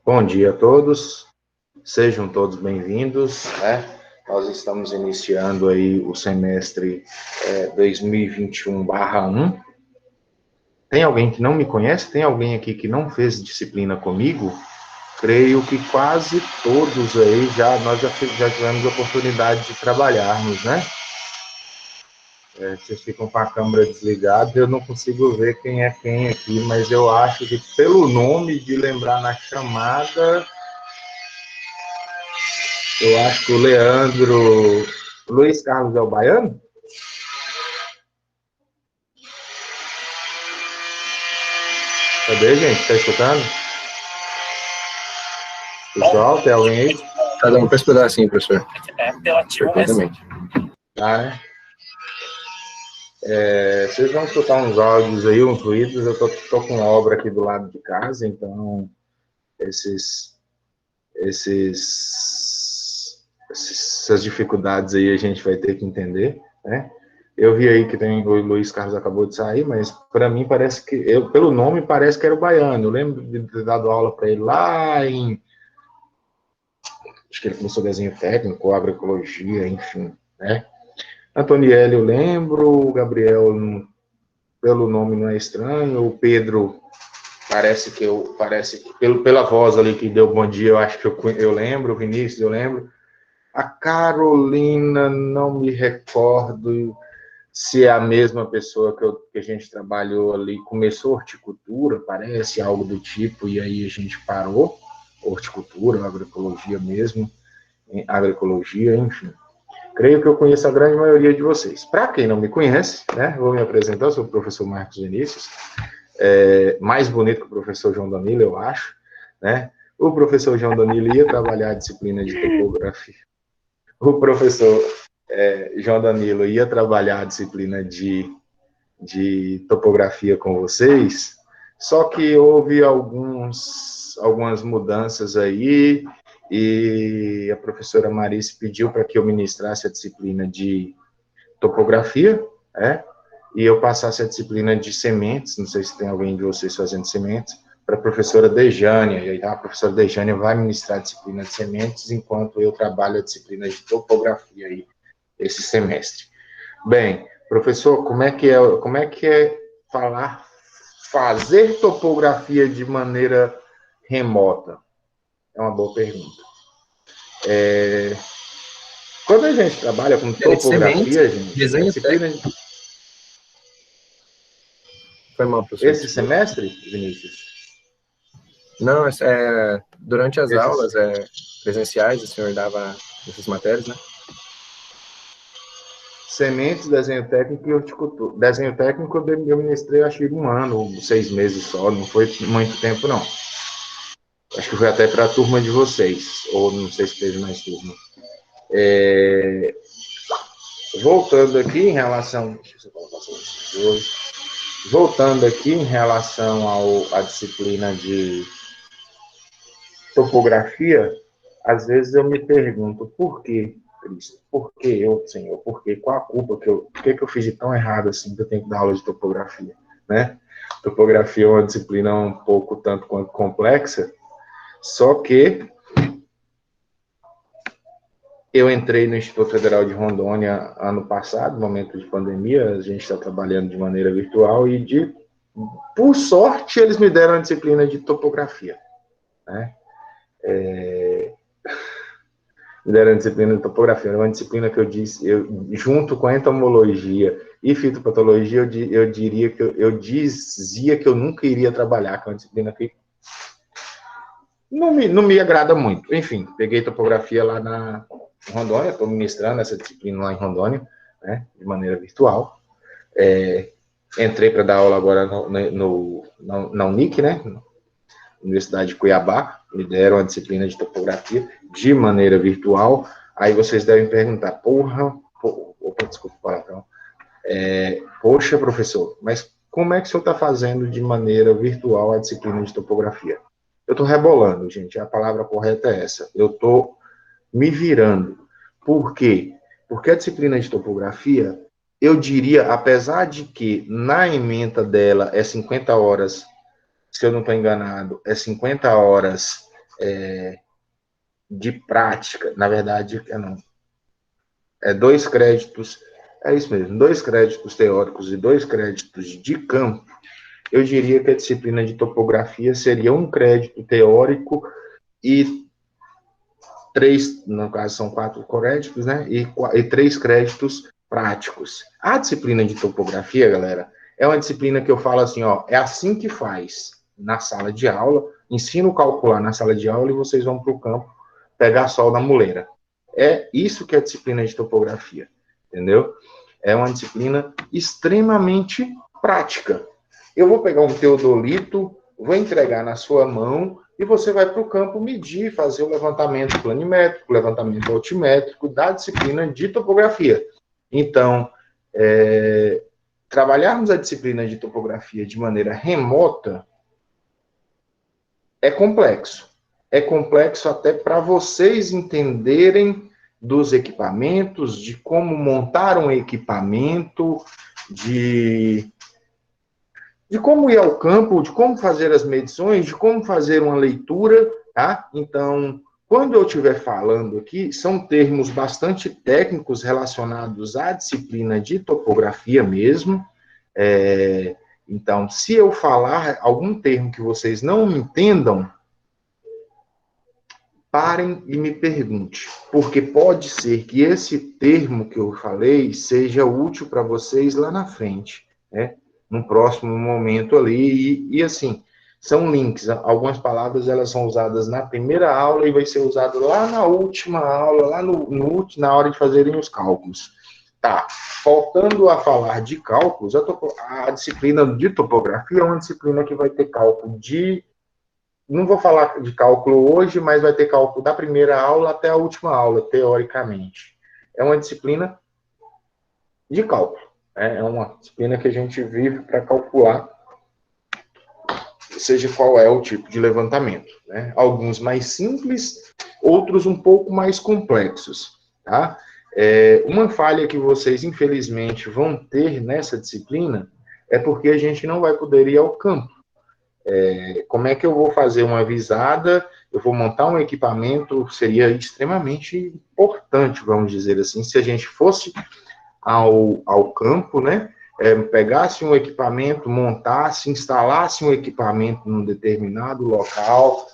Bom dia a todos, sejam todos bem-vindos, né? Nós estamos iniciando aí o semestre 2021/1. Tem alguém que não me conhece? Tem alguém aqui que não fez disciplina comigo? Creio que quase todos aí nós já tivemos a oportunidade de trabalharmos, né? Vocês ficam com a câmera desligada, eu não consigo ver quem é quem aqui, mas eu acho que pelo nome de lembrar na chamada, eu acho que o Leandro Luiz Carlos é o baiano? Cadê, gente? Está escutando? Pessoal, tem alguém aí? Cada um para escutar assim, professor. Perfeitamente. Tá, né? Vocês vão escutar uns áudios aí, uns ruídos. Eu tô com obra aqui do lado de casa, então essas dificuldades aí a gente vai ter que entender, né? Eu vi aí que o Luiz Carlos acabou de sair, mas para mim parece que, pelo nome, parece que era o baiano. Eu lembro de ter dado aula para ele lá acho que ele começou desenho técnico, agroecologia, enfim, né? Antonielli eu lembro, o Gabriel, pelo nome não é estranho, o Pedro, parece que pela voz ali que deu bom dia, eu acho que eu lembro, o Vinícius eu lembro. A Carolina, não me recordo se é a mesma pessoa que a gente trabalhou ali, começou horticultura, parece, algo do tipo, e aí a gente parou, horticultura, agroecologia mesmo, agroecologia, enfim. Creio que eu conheço a grande maioria de vocês. Para quem não me conhece, né, vou me apresentar, sou o professor Marcos Vinícius, mais bonito que o professor João Danilo, eu acho, né? O professor João Danilo ia trabalhar a disciplina de topografia. O professor João Danilo ia trabalhar a disciplina de topografia com vocês, só que houve algumas mudanças aí, e a professora Marice pediu para que eu ministrasse a disciplina de topografia, e eu passasse a disciplina de sementes, não sei se tem alguém de vocês fazendo sementes, para a professora Dejânia, e aí a professora Dejânia vai ministrar a disciplina de sementes, enquanto eu trabalho a disciplina de topografia aí, esse semestre. Bem, professor, como é que é fazer topografia de maneira remota? É uma boa pergunta. Quando a gente trabalha com topografia, gente, desenho disciplina... Foi mal, professor. Esse semestre, Vinícius? Não, durante as aulas presenciais, o senhor dava essas matérias, né? Sementes, desenho técnico e horticultura. Desenho técnico eu ministrei, acho que 1 ano, 6 meses só, não foi muito tempo, não. Acho que foi até para a turma de vocês, ou não sei se teve mais turma. Voltando aqui em relação... Deixa eu colocar voltando aqui em relação à disciplina de topografia, às vezes eu me pergunto, por quê, Cristo? Por que eu, Senhor? Por quê? Qual a culpa por que eu fiz de tão errado assim que eu tenho que dar aula de topografia, né? Topografia é uma disciplina um pouco tanto quanto complexa, só que eu entrei no Instituto Federal de Rondônia ano passado, no momento de pandemia, a gente está trabalhando de maneira virtual e, por sorte, eles me deram a disciplina de topografia, né? Me deram a disciplina de topografia, era uma disciplina que junto com a entomologia e fitopatologia, eu dizia que eu nunca iria trabalhar, que é uma disciplina que não me agrada muito. Enfim, peguei topografia lá na Rondônia, estou ministrando essa disciplina lá em Rondônia, né, de maneira virtual. Entrei para dar aula agora na Unic, né, Universidade de Cuiabá, me deram a disciplina de topografia de maneira virtual. Aí vocês devem perguntar, desculpa o palavrão, poxa, professor, mas como é que o senhor está fazendo de maneira virtual a disciplina de topografia? Eu estou rebolando, gente, a palavra correta é essa. Eu estou me virando. Por quê? Porque a disciplina de topografia, eu diria, apesar de que na ementa dela é 50 horas, se eu não estou enganado, é 50 horas de prática, na verdade, não. 2 créditos, é isso mesmo, 2 créditos teóricos e 2 créditos de campo, eu diria que a disciplina de topografia seria 1 crédito teórico e 3, no caso são 4 créditos, né? E 3 créditos práticos. A disciplina de topografia, galera, é uma disciplina que eu falo assim, ó, é assim que faz na sala de aula, ensino a calcular na sala de aula e vocês vão para o campo pegar sol na muleira. É isso que é a disciplina de topografia, entendeu? É uma disciplina extremamente prática. Eu vou pegar um teodolito, vou entregar na sua mão e você vai para o campo medir, fazer o levantamento planimétrico, levantamento altimétrico da disciplina de topografia. Então, trabalharmos a disciplina de topografia de maneira remota é complexo. É complexo até para vocês entenderem dos equipamentos, de como montar um equipamento, de como ir ao campo, de como fazer as medições, de como fazer uma leitura, tá? Então, quando eu estiver falando aqui, são termos bastante técnicos relacionados à disciplina de topografia mesmo. Então, se eu falar algum termo que vocês não entendam, parem e me pergunte, porque pode ser que esse termo que eu falei seja útil para vocês lá na frente, né? No próximo momento ali, e assim, são links, algumas palavras elas são usadas na primeira aula e vai ser usado lá na última aula, lá na hora de fazerem os cálculos. Tá, voltando a falar de cálculos, a disciplina de topografia é uma disciplina que vai ter cálculo não vou falar de cálculo hoje, mas vai ter cálculo da primeira aula até a última aula, teoricamente. É uma disciplina de cálculo. É uma disciplina que a gente vive para calcular, seja qual é o tipo de levantamento, né? Alguns mais simples, outros um pouco mais complexos, tá? Uma falha que vocês, infelizmente, vão ter nessa disciplina é porque a gente não vai poder ir ao campo. Como é que eu vou fazer uma visada? Eu vou montar um equipamento, seria extremamente importante, vamos dizer assim, se a gente fosse ao campo, né? Pegasse um equipamento, montasse, instalasse um equipamento num determinado local,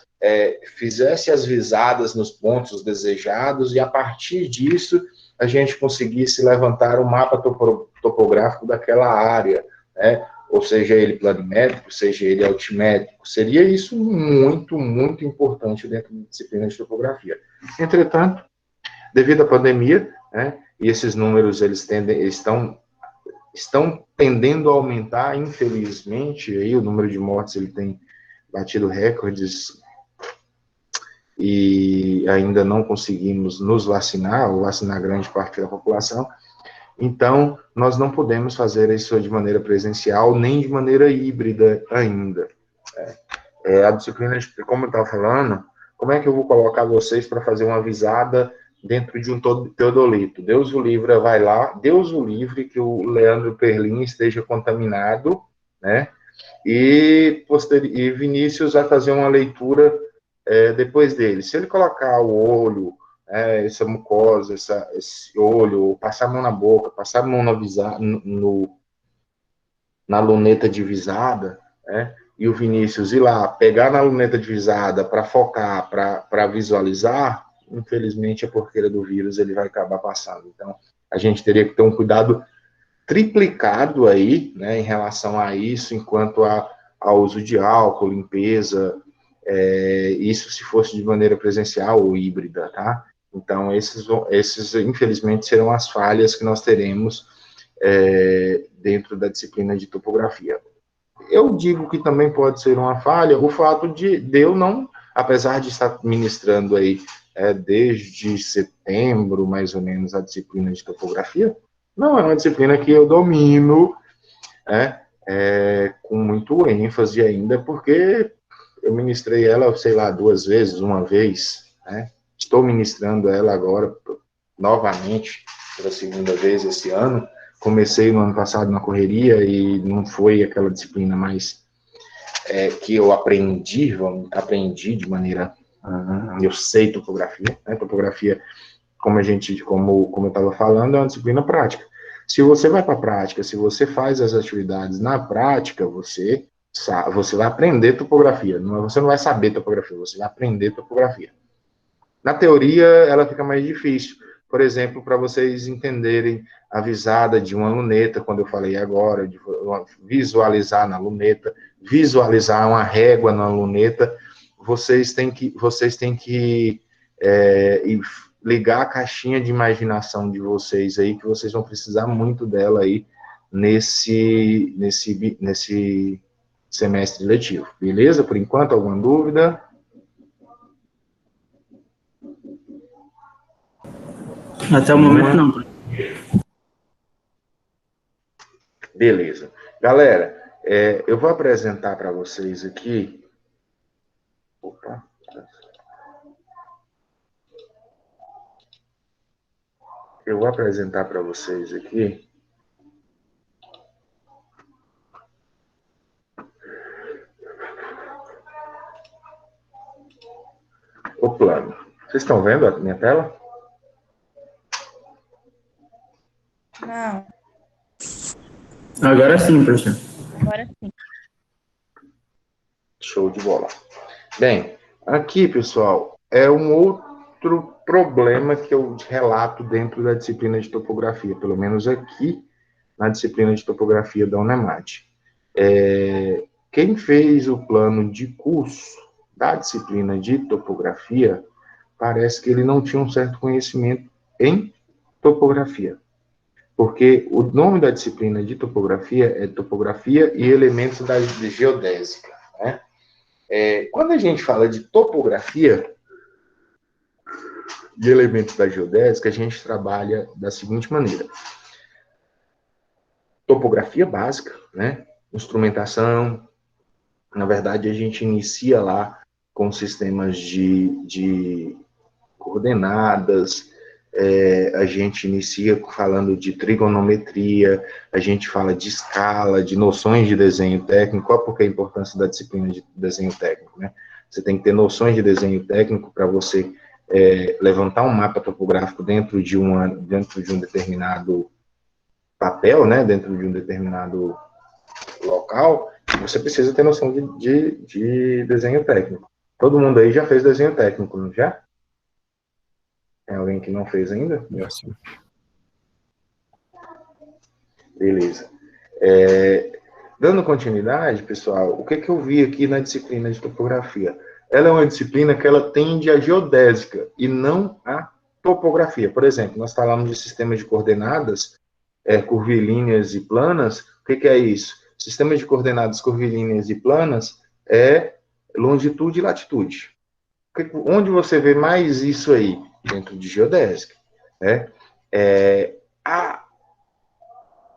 fizesse as visadas nos pontos desejados e, a partir disso, a gente conseguisse levantar um mapa topográfico daquela área, né? Ou seja ele planimétrico, seja ele altimétrico. Seria isso muito, muito importante dentro da disciplina de topografia. Entretanto, devido à pandemia, né, e esses números eles estão tendendo a aumentar, infelizmente, aí o número de mortes ele tem batido recordes e ainda não conseguimos nos vacinar, ou vacinar grande parte da população. Então, nós não podemos fazer isso de maneira presencial, nem de maneira híbrida ainda. A disciplina, como eu estava falando, como é que eu vou colocar vocês para fazer uma visada dentro de um teodolito? Deus o livre, vai lá, Deus o livre que o Leandro Perlin esteja contaminado, né? E Vinícius vai fazer uma leitura depois dele. Se ele colocar o olho, essa mucosa, esse olho, passar a mão na boca, passar a mão na luneta de visada, né? E o Vinícius ir lá, pegar na luneta de visada para focar, para visualizar, infelizmente a porqueira do vírus ele vai acabar passando. Então, a gente teria que ter um cuidado triplicado aí, né, em relação a isso, enquanto ao uso de álcool, limpeza, isso se fosse de maneira presencial ou híbrida, tá? Então, esses infelizmente, serão as falhas que nós teremos dentro da disciplina de topografia. Eu digo que também pode ser uma falha o fato de eu não, apesar de estar ministrando aí desde setembro, mais ou menos, a disciplina de topografia, não é uma disciplina que eu domino com muito ênfase ainda, porque eu ministrei ela, sei lá, 2 vezes, uma vez, né? Estou ministrando ela agora, novamente, pela 2ª vez esse ano. Comecei no ano passado na correria e não foi aquela disciplina mais que eu aprendi de maneira Eu sei topografia, né? Topografia, como eu estava falando, é uma disciplina prática. Se você vai para a prática, se você faz as atividades na prática, você vai aprender topografia. Você não vai saber topografia, você vai aprender topografia. Na teoria, ela fica mais difícil. Por exemplo, para vocês entenderem a visada de uma luneta, quando eu falei agora, de visualizar na luneta, visualizar uma régua na luneta, vocês têm que ligar a caixinha de imaginação de vocês aí, que vocês vão precisar muito dela aí nesse semestre letivo. Beleza? Por enquanto, alguma dúvida? Até o momento, não. Beleza. Galera, eu vou apresentar para vocês aqui. Opa. Eu vou apresentar para vocês aqui o plano. Vocês estão vendo a minha tela? Não, Agora sim, professor. agora sim. Show de bola. Bem, aqui, pessoal, é um outro problema que eu relato dentro da disciplina de topografia, pelo menos aqui na disciplina de topografia da UNEMAT. Quem fez o plano de curso da disciplina de topografia, parece que ele não tinha um certo conhecimento em topografia. Porque o nome da disciplina de topografia é Topografia e Elementos da Geodésica, né? Quando a gente fala de topografia e elementos da geodésica, a gente trabalha da seguinte maneira. Topografia básica, né? Instrumentação. Na verdade, a gente inicia lá com sistemas de coordenadas, a gente inicia falando de trigonometria, a gente fala de escala, de noções de desenho técnico. Qual porque a importância da disciplina de desenho técnico, né? Você tem que ter noções de desenho técnico para você levantar um mapa topográfico dentro de um determinado papel, né? Dentro de um determinado local. Você precisa ter noção de desenho técnico. Todo mundo aí já fez desenho técnico, não já? Tem alguém que não fez ainda? Sim. Beleza. Dando continuidade, pessoal, o que eu vi aqui na disciplina de topografia? Ela é uma disciplina que ela tende à geodésica e não à topografia. Por exemplo, nós falamos de sistemas de coordenadas, curvilíneas e planas. O que é isso? Sistemas de coordenadas curvilíneas e planas é longitude e latitude. Onde você vê mais isso aí? Dentro de geodésica, né?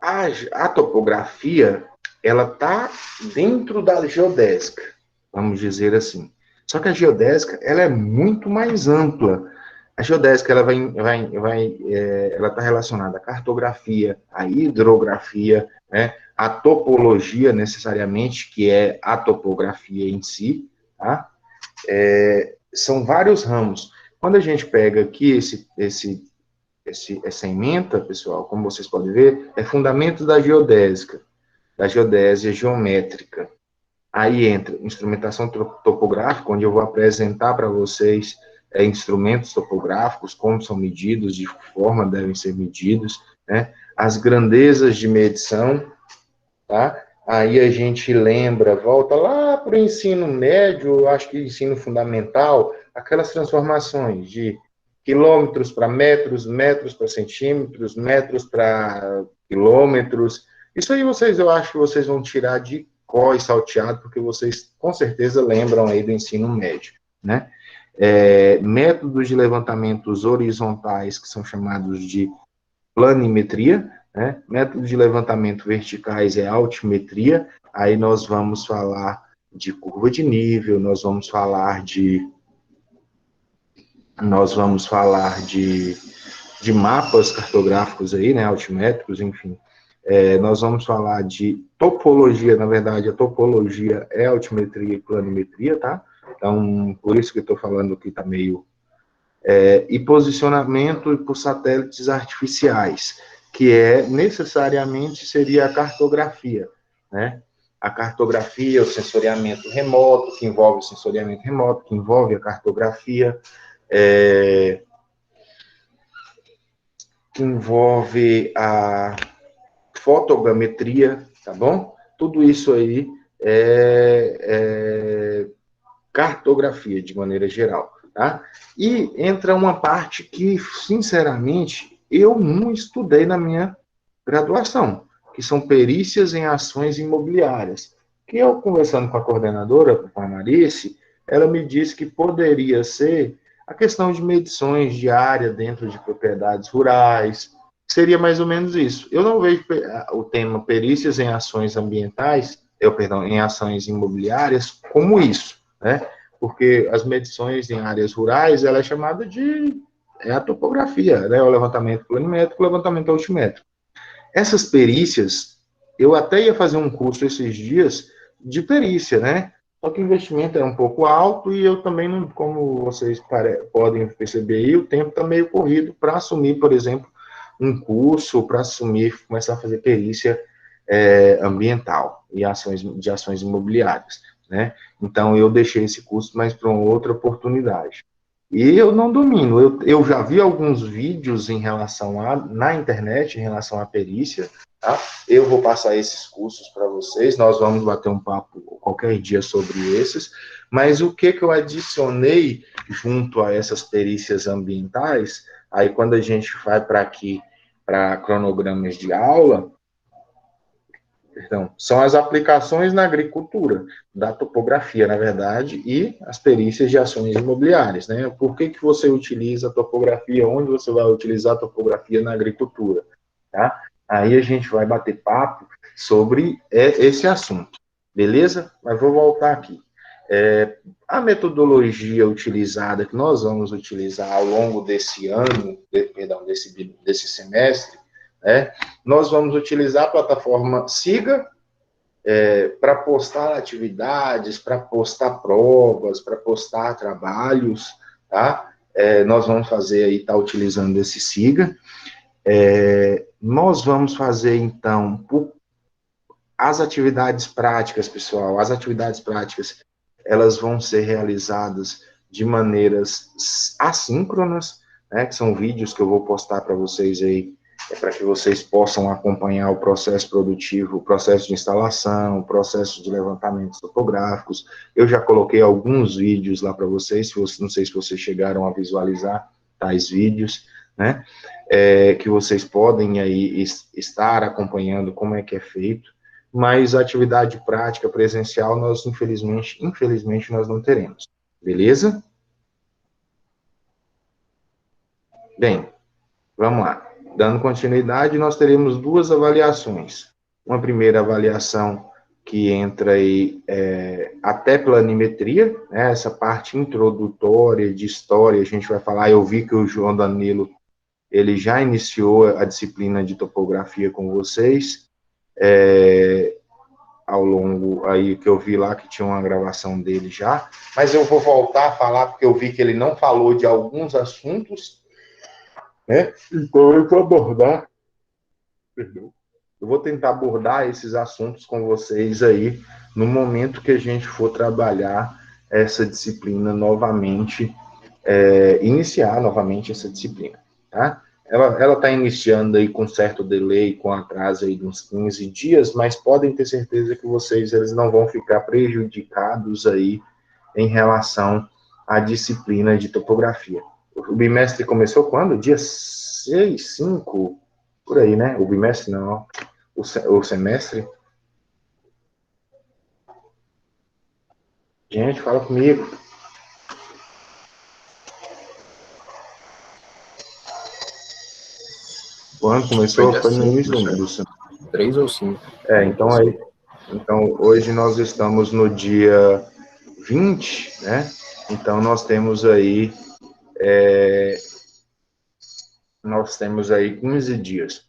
A topografia, ela está dentro da geodésica, vamos dizer assim. Só que a geodésica, ela é muito mais ampla. A geodésica, ela ela está relacionada à cartografia, à hidrografia, né? À topologia, necessariamente, que é a topografia em si, tá? São vários ramos. Quando a gente pega aqui essa ementa, pessoal, como vocês podem ver, é fundamento da geodésica, da geodésia geométrica. Aí entra instrumentação topográfica, onde eu vou apresentar para vocês instrumentos topográficos, como são medidos, de que forma devem ser medidos, né? As grandezas de medição, tá? Aí a gente volta lá para o ensino médio, acho que ensino fundamental, aquelas transformações de quilômetros para metros, metros para centímetros, metros para quilômetros. Isso aí eu acho que vocês vão tirar de có e salteado, porque vocês com certeza lembram aí do ensino médio, né? Métodos de levantamentos horizontais, que são chamados de planimetria, né? Método de levantamento verticais é altimetria. Aí nós vamos falar de curva de nível, nós vamos falar de mapas cartográficos aí, né, altimétricos, enfim. Nós vamos falar de topologia, na verdade, a topologia é altimetria e planimetria, tá? Então, por isso que eu estou falando que está meio... e posicionamento por satélites artificiais, que necessariamente seria a cartografia, né? A cartografia, o sensoriamento remoto, que envolve o sensoriamento remoto, que envolve a cartografia, que envolve a fotogrametria, tá bom? Tudo isso aí é cartografia, de maneira geral, tá? E entra uma parte que, sinceramente, eu não estudei na minha graduação, que são perícias em ações imobiliárias. Que eu, conversando com a coordenadora, com a Marice, ela me disse que poderia ser a questão de medições de área dentro de propriedades rurais, seria mais ou menos isso. Eu não vejo o tema perícias em ações ambientais, em ações imobiliárias, como isso, né? Porque as medições em áreas rurais, ela é chamada de a topografia, né? O levantamento planimétrico, o levantamento altimétrico. Essas perícias, eu até ia fazer um curso esses dias de perícia, né? Só que o investimento é um pouco alto e eu também não, como vocês podem perceber aí, o tempo está meio corrido para assumir, por exemplo, um curso, para começar a fazer perícia ambiental e de ações imobiliárias, né? Então, eu deixei esse curso, mas para uma outra oportunidade. E eu não domino, eu já vi alguns vídeos na internet, em relação à perícia, tá? Eu vou passar esses cursos para vocês, nós vamos bater um papo qualquer dia sobre esses, mas o que eu adicionei junto a essas perícias ambientais, aí quando a gente vai para cronogramas de aula, são as aplicações na agricultura, da topografia, na verdade, e as perícias de ações imobiliárias, né? Por que você utiliza a topografia, onde você vai utilizar a topografia na agricultura, tá? Aí a gente vai bater papo sobre esse assunto, beleza? Mas vou voltar aqui. A metodologia utilizada, que nós vamos utilizar ao longo desse ano, desse semestre, nós vamos utilizar a plataforma Siga para postar atividades, para postar provas, para postar trabalhos, tá? Nós vamos fazer aí, tá utilizando esse Siga. Nós vamos fazer, então, as atividades práticas, pessoal, as atividades práticas, elas vão ser realizadas de maneiras assíncronas, né, que são vídeos que eu vou postar para vocês aí, para que vocês possam acompanhar o processo produtivo, o processo de instalação, o processo de levantamentos topográficos. Eu já coloquei alguns vídeos lá para vocês, não sei se vocês chegaram a visualizar tais vídeos, né, que vocês podem aí estar acompanhando como é que é feito, mas a atividade prática presencial nós, infelizmente, nós não teremos. Beleza? Bem, vamos lá. Dando continuidade, nós teremos duas avaliações. Uma primeira avaliação que entra aí até planimetria, né, essa parte introdutória de história, a gente vai falar, eu vi que o João Danilo, ele já iniciou a disciplina de topografia com vocês, ao longo aí que eu vi lá que tinha uma gravação dele já, mas eu vou voltar a falar porque eu vi que ele não falou de alguns assuntos, né? Então eu vou abordar, eu vou tentar abordar esses assuntos com vocês aí no momento que a gente for trabalhar essa disciplina novamente, iniciar novamente essa disciplina, tá? Ela está iniciando aí com certo delay, com atraso aí de uns 15 dias, mas podem ter certeza que eles não vão ficar prejudicados aí em relação à disciplina de topografia. O bimestre começou quando? Dia 6, 5, por aí, né? O bimestre não, o semestre. Gente, fala comigo. Quando começou? Foi no início do semestre. 3 ou 5. Então, hoje nós estamos no dia 20, né? Então, nós temos aí 15 dias.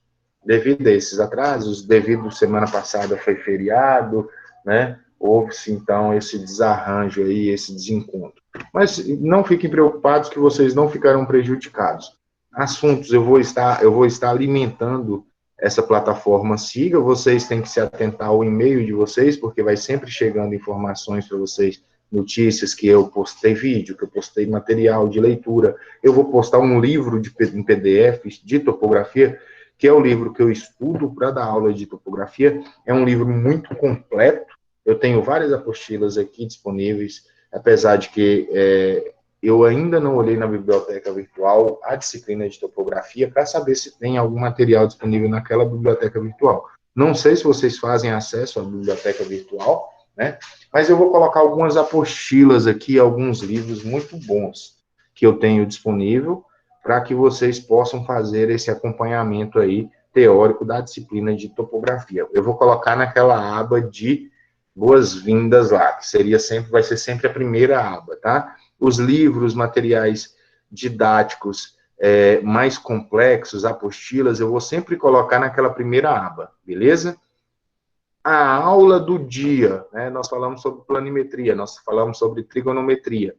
Devido a esses atrasos, devido semana passada foi feriado, né? houve-se, então, esse desarranjo aí, esse desencontro. Mas não fiquem preocupados que vocês não ficarão prejudicados. Assuntos, eu vou estar alimentando essa plataforma Siga, vocês têm que se atentar ao e-mail de vocês, porque vai sempre chegando informações para vocês, notícias que eu postei vídeo, que eu postei material de leitura, eu vou postar um livro em PDF de topografia, que é o livro que eu estudo para dar aula de topografia, é um livro muito completo, eu tenho várias apostilas aqui disponíveis, apesar de que eu ainda não olhei na biblioteca virtual a disciplina de topografia para saber se tem algum material disponível naquela biblioteca virtual. Não sei se vocês fazem acesso à biblioteca virtual, né? Mas eu vou colocar algumas apostilas aqui, alguns livros muito bons que eu tenho disponível para que vocês possam fazer esse acompanhamento aí teórico da disciplina de topografia. Eu vou colocar naquela aba de boas-vindas lá, que vai ser sempre a primeira aba, tá? Os livros, materiais didáticos mais complexos, apostilas, eu vou sempre colocar naquela primeira aba, beleza? A aula do dia, né? Nós falamos sobre planimetria, nós falamos sobre trigonometria,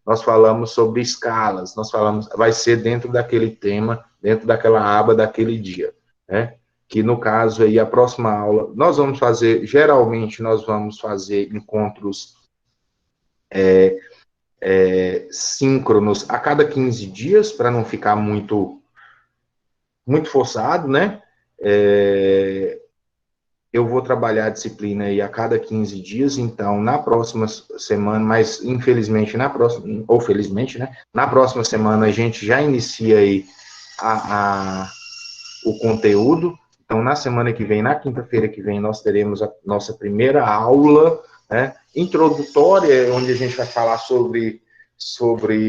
nós falamos sobre escalas, vai ser dentro daquele tema, dentro daquela aba daquele dia, né? Que no caso aí, a próxima aula, geralmente nós vamos fazer encontros síncronos a cada 15 dias, para não ficar muito forçado, né? Eu vou trabalhar a disciplina aí a cada 15 dias, então, na próxima semana, mas infelizmente, ou felizmente, né? Na próxima semana a gente já inicia aí o conteúdo. Então, na semana que vem, na quinta-feira que vem, nós teremos a nossa primeira aula, né, introdutória, onde a gente vai falar sobre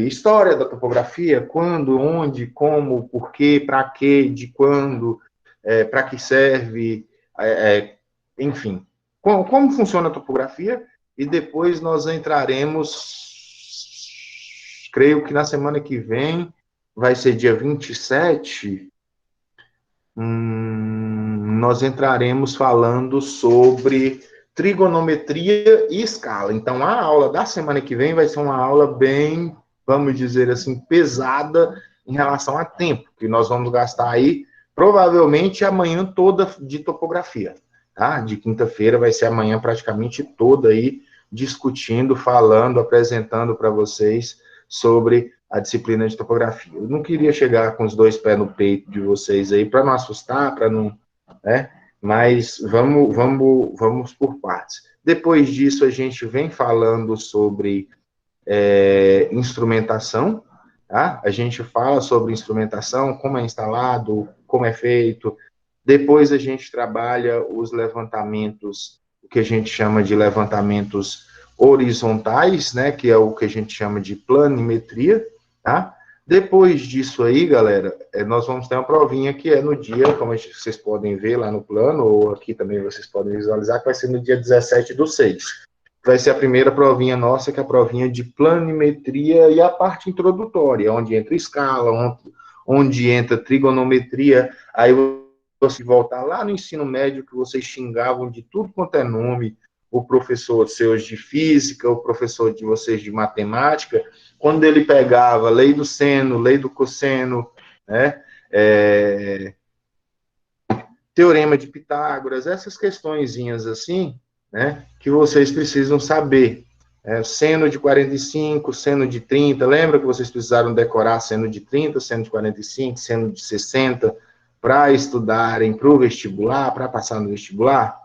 história da topografia, quando, onde, como, por quê, para quê, de quando, para que serve, enfim, como funciona a topografia, e depois nós entraremos, creio que na semana que vem, vai ser dia 27, nós entraremos falando sobre trigonometria e escala. Então, a aula da semana que vem vai ser uma aula bem, vamos dizer assim, pesada em relação a tempo, que nós vamos gastar aí, provavelmente, a manhã toda de topografia, tá? De quinta-feira vai ser a manhã praticamente toda aí, discutindo, falando, apresentando para vocês sobre a disciplina de topografia. Eu não queria chegar com os dois pés no peito de vocês aí, para não assustar, para não, né? Mas vamos por partes. Depois disso, a gente vem falando sobre instrumentação, tá? A gente fala sobre instrumentação, como é instalado, como é feito. Depois a gente trabalha os levantamentos, o que a gente chama de levantamentos horizontais, né? Que é o que a gente chama de planimetria, tá? Depois disso aí, galera, nós vamos ter uma provinha que é no dia, como vocês podem ver lá no plano, ou aqui também vocês podem visualizar, que vai ser no dia 17/6. Vai ser a primeira provinha nossa, que é a provinha de planimetria e a parte introdutória, onde entra escala, onde entra trigonometria, aí você voltar lá no ensino médio, que vocês xingavam de tudo quanto é nome, o professor seus de física, o professor de vocês de matemática, quando ele pegava lei do seno, lei do cosseno, né, teorema de Pitágoras, essas questõezinhas assim, né, que vocês precisam saber. Seno de 45, seno de 30, lembra que vocês precisaram decorar seno de 30, seno de 45, seno de 60, para estudarem para o vestibular, para passar no vestibular?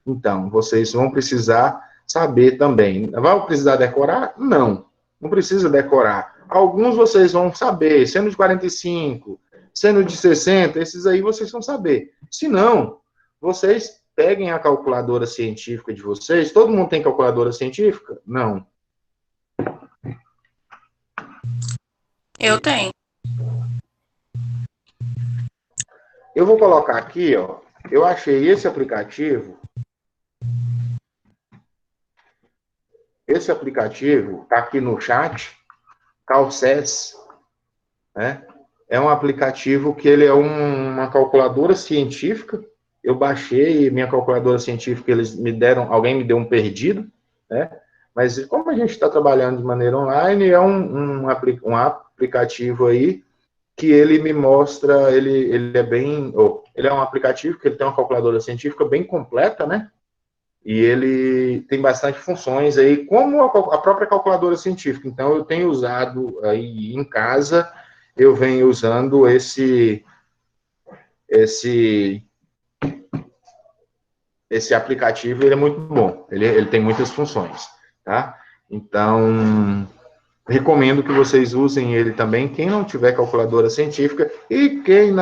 Então, vocês vão precisar saber também. Vai precisar decorar? Não precisa decorar. Alguns vocês vão saber, seno de 45, seno de 60, esses aí vocês vão saber. Se não, vocês peguem a calculadora científica de vocês. Todo mundo tem calculadora científica? Não. Eu tenho. Eu vou colocar aqui, ó. Eu achei esse aplicativo. Esse aplicativo está aqui no chat, CalCES, né? É um aplicativo que ele é uma calculadora científica. Eu baixei minha calculadora científica, alguém me deu um perdido, né? Mas como a gente está trabalhando de maneira online, é um aplicativo aí que ele me mostra, ele é bem, ele é um aplicativo que ele tem uma calculadora científica bem completa, né? E ele tem bastante funções aí, como a própria calculadora científica. Então, eu tenho usado aí em casa, eu venho usando esse aplicativo, ele é muito bom, ele tem muitas funções, tá? Então, recomendo que vocês usem ele também, quem não tiver calculadora científica, e quem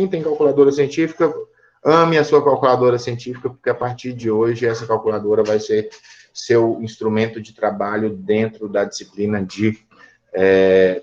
tem calculadora científica, ame a sua calculadora científica, porque a partir de hoje essa calculadora vai ser seu instrumento de trabalho dentro da disciplina de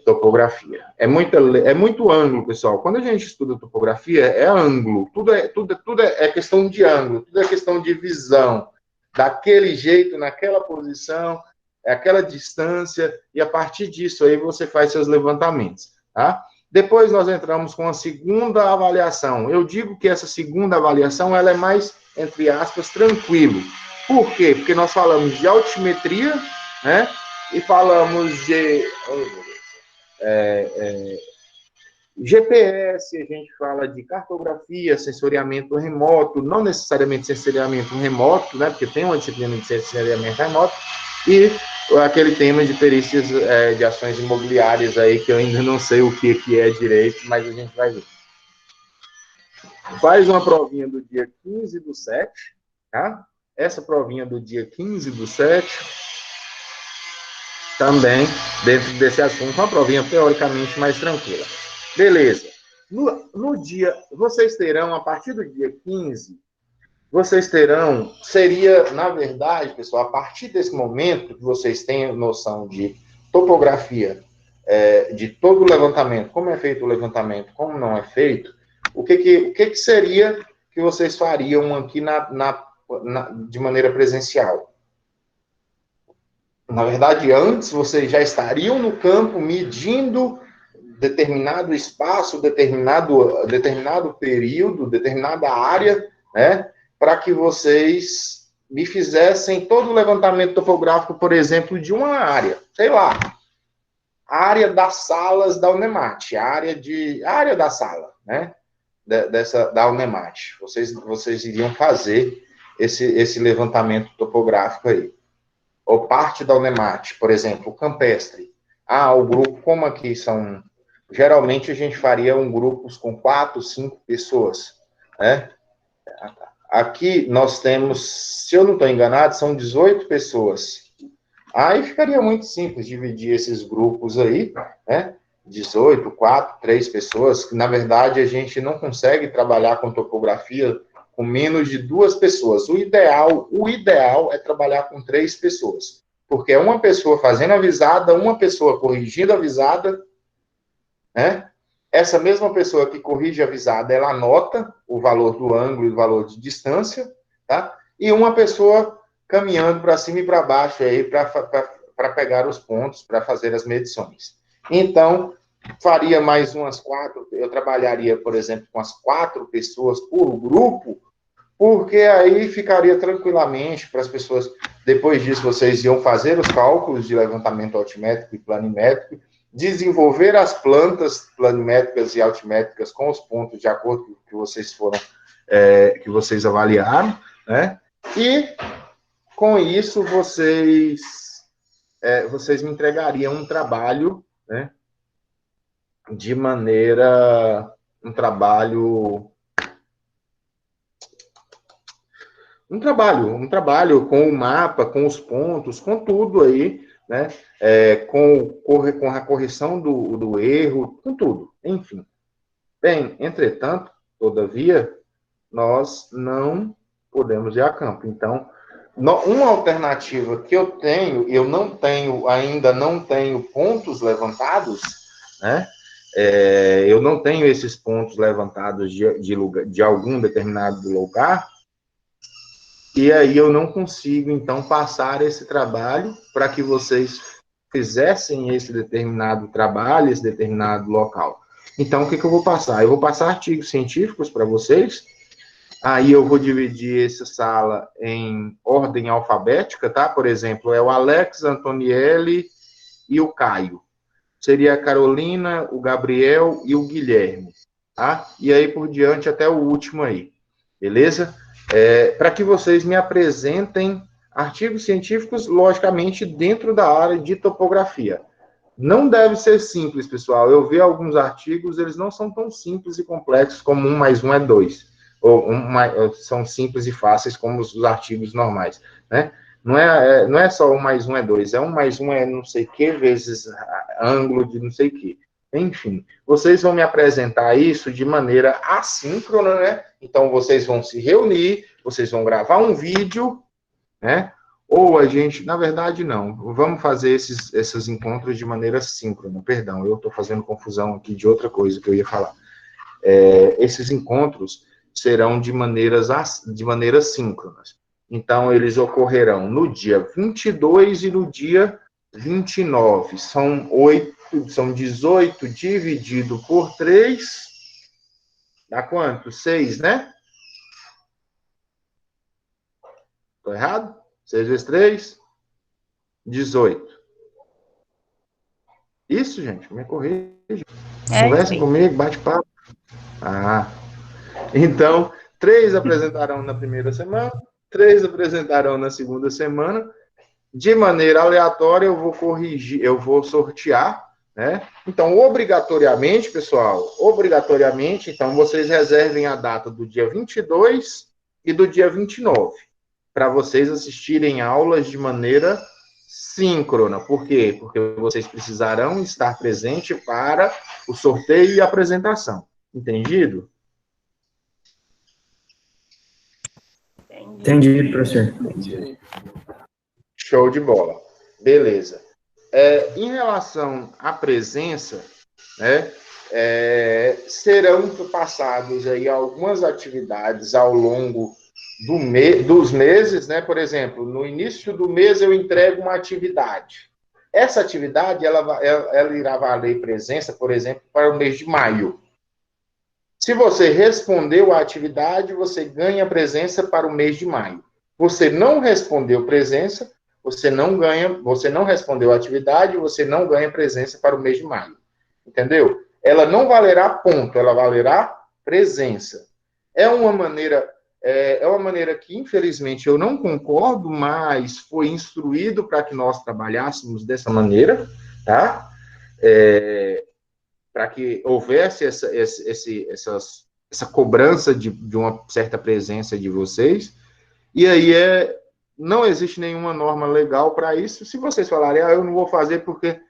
topografia. É muito ângulo, pessoal. Quando a gente estuda topografia, é ângulo. Tudo é questão de ângulo, tudo é questão de visão. Daquele jeito, naquela posição, aquela distância, e a partir disso aí você faz seus levantamentos, tá? Depois nós entramos com a segunda avaliação. Eu digo que essa segunda avaliação, ela é mais, entre aspas, tranquilo. Por quê? Porque nós falamos de altimetria, né? E falamos de GPS, a gente fala de cartografia, sensoriamento remoto, não necessariamente sensoriamento remoto, né? Porque tem uma disciplina de sensoriamento remoto, e aquele tema de perícias de ações imobiliárias aí, que eu ainda não sei o que é direito, mas a gente vai ver. Faz uma provinha do dia 15/7, tá? Essa provinha do dia 15/7, também, dentro desse assunto, uma provinha teoricamente mais tranquila. Beleza. No dia, vocês terão, a partir do dia 15, seria, na verdade, pessoal, a partir desse momento que vocês têm noção de topografia, de todo o levantamento, como é feito o levantamento, como não é feito, o que seria que vocês fariam aqui de maneira presencial? Na verdade, antes, vocês já estariam no campo medindo determinado espaço, determinado período, determinada área, né? Para que vocês me fizessem todo o levantamento topográfico, por exemplo, de uma área, sei lá, a área das salas da Unemat, a área da sala, né, da Unemat. Vocês iriam fazer esse levantamento topográfico aí. Ou parte da Unemat, por exemplo, o campestre. O grupo, como aqui são... Geralmente a gente faria grupos com 4, 5 pessoas, né? Aqui nós temos, se eu não estou enganado, são 18 pessoas. Aí ficaria muito simples dividir esses grupos aí, né? 18, 4, 3 pessoas, que na verdade a gente não consegue trabalhar com topografia com menos de 2 pessoas. O ideal é trabalhar com 3 pessoas, porque é uma pessoa fazendo a visada, uma pessoa corrigindo a visada, né? Essa mesma pessoa que corrige a visada, ela anota o valor do ângulo e o valor de distância, tá? E uma pessoa caminhando para cima e para baixo aí para pegar os pontos, para fazer as medições. Então, faria mais umas 4, eu trabalharia, por exemplo, com as 4 pessoas por grupo, porque aí ficaria tranquilamente para as pessoas. Depois disso, vocês iam fazer os cálculos de levantamento altimétrico e planimétrico, desenvolver as plantas planimétricas e altimétricas com os pontos de acordo com o que vocês que vocês avaliaram, né? E com isso vocês me entregariam um trabalho, né? De maneira, um trabalho com o mapa, com os pontos, com tudo aí, né? Com a correção do erro, com tudo, enfim. Bem, entretanto, todavia, nós não podemos ir a campo. Então, uma alternativa que eu ainda não tenho pontos levantados, né? Eu não tenho esses pontos levantados de algum determinado lugar, e aí eu não consigo, então, passar esse trabalho para que vocês fizessem esse determinado trabalho, esse determinado local. Então, o que eu vou passar? Eu vou passar artigos científicos para vocês, Aí eu vou dividir essa sala em ordem alfabética, tá? Por exemplo, é o Alex, Antonielli e o Caio. Seria a Carolina, o Gabriel e o Guilherme, tá? E aí por diante até o último aí, beleza? Para que vocês me apresentem artigos científicos, logicamente, dentro da área de topografia. Não deve ser simples, pessoal. Eu vi alguns artigos, eles não são tão simples e complexos como 1 mais 1 é 2. São simples e fáceis como os artigos normais, né? Não é só 1 mais 1 é 2, é 1 mais 1 é não sei o que vezes ângulo de não sei o que. Enfim, vocês vão me apresentar isso de maneira assíncrona, né? Então, vocês vão se reunir, vocês vão gravar um vídeo, né? Ou a gente, na verdade, não. Vamos fazer esses encontros de maneira síncrona. Perdão, eu estou fazendo confusão aqui de outra coisa que eu ia falar. Esses encontros serão de maneiras síncronas. Então, eles ocorrerão no dia 22 e no dia 29. São 18 dividido por 3. Dá quanto? 6, né? Estou errado? 6 vezes 3? 18. Isso, gente, me corrija. Conversem comigo, bate papo. Então, 3 apresentarão na primeira semana, 3 apresentarão na segunda semana. De maneira aleatória, eu vou corrigir, eu vou sortear, né? Então, obrigatoriamente, pessoal, então, vocês reservem a data do dia 22 e do dia 29, para vocês assistirem aulas de maneira síncrona. Por quê? Porque vocês precisarão estar presente para o sorteio e a apresentação. Entendido? Entendi, professor. Show de bola. Beleza. Em relação à presença, né, serão passadas aí algumas atividades ao longo dos meses, né? Por exemplo, no início do mês eu entrego uma atividade. Essa atividade, ela irá valer presença, por exemplo, para o mês de maio. Se você respondeu a atividade, você ganha presença para o mês de maio. Você não respondeu presença, você não respondeu a atividade, você não ganha presença para o mês de maio. Entendeu? Ela não valerá ponto, ela valerá presença. É uma maneira que, infelizmente, eu não concordo, mas foi instruído para que nós trabalhássemos dessa maneira, tá? Para que houvesse essa cobrança de uma certa presença de vocês. E aí não existe nenhuma norma legal para isso. Se vocês falarem, eu não vou fazer porque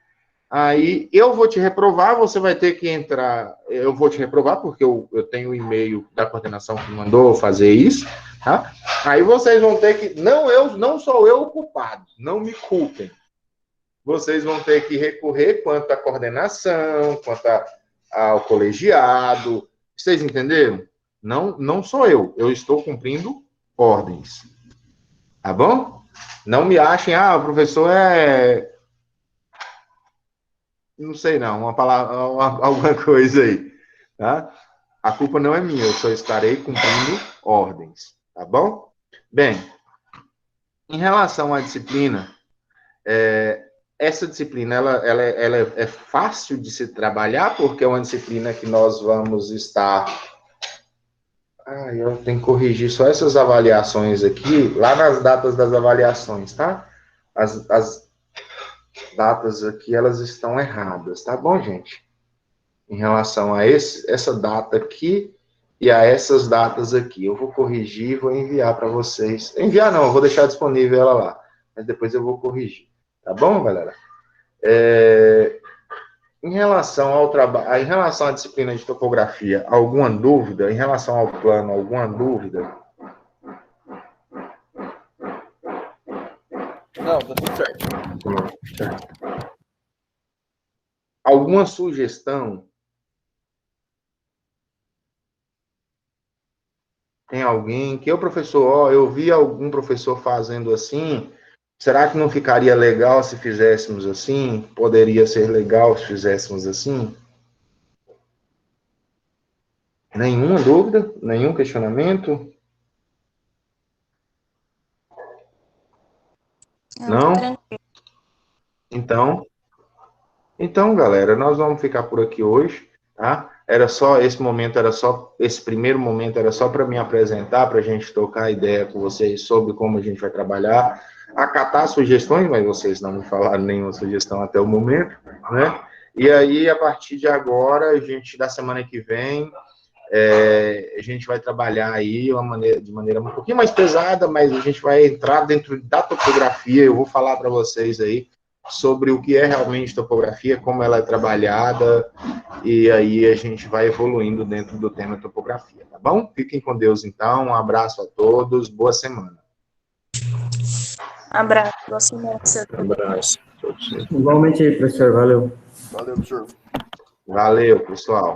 aí eu vou te reprovar, você vai ter que entrar, eu vou te reprovar porque eu tenho o e-mail da coordenação que mandou fazer isso, tá? Aí vocês vão ter que, não sou eu o culpado, não me culpem. Vocês vão ter que recorrer quanto à coordenação, quanto ao colegiado. Vocês entenderam? Não sou eu estou cumprindo ordens. Tá bom? Não me achem, o professor não sei não, uma palavra, alguma coisa aí, tá? A culpa não é minha, eu só estarei cumprindo ordens, tá bom? Bem, em relação à disciplina, essa disciplina, ela é fácil de se trabalhar, porque é uma disciplina que nós vamos estar... eu tenho que corrigir só essas avaliações aqui, lá nas datas das avaliações, tá? As datas aqui, elas estão erradas, tá bom, gente? Em relação a essa data aqui e a essas datas aqui. Eu vou corrigir e vou enviar para vocês. Enviar não, eu vou deixar disponível ela lá, mas depois eu vou corrigir. Tá bom, galera? Em relação ao trabalho, em relação à disciplina de topografia, alguma dúvida? Em relação ao plano, alguma dúvida? Não, tá tudo certo. Alguma sugestão? Tem alguém que professor, eu vi algum professor fazendo assim, será que não ficaria legal se fizéssemos assim? Poderia ser legal se fizéssemos assim? Nenhuma dúvida? Nenhum questionamento? Não? Tô tranquilo. Então, galera, nós vamos ficar por aqui hoje, tá? Esse primeiro momento era só para me apresentar, para a gente trocar ideia com vocês sobre como a gente vai trabalhar, acatar sugestões, mas vocês não me falaram nenhuma sugestão até o momento, né? E aí, a partir de agora, da semana que vem, a gente vai trabalhar aí de maneira um pouquinho mais pesada, mas a gente vai entrar dentro da topografia. Eu vou falar para vocês aí sobre o que é realmente topografia, como ela é trabalhada, e aí a gente vai evoluindo dentro do tema topografia, tá bom? Fiquem com Deus, então. Um abraço a todos. Boa semana. Abraço. Boa semana. Abraço. Igualmente aí, professor. Valeu. Valeu, professor. Valeu, pessoal.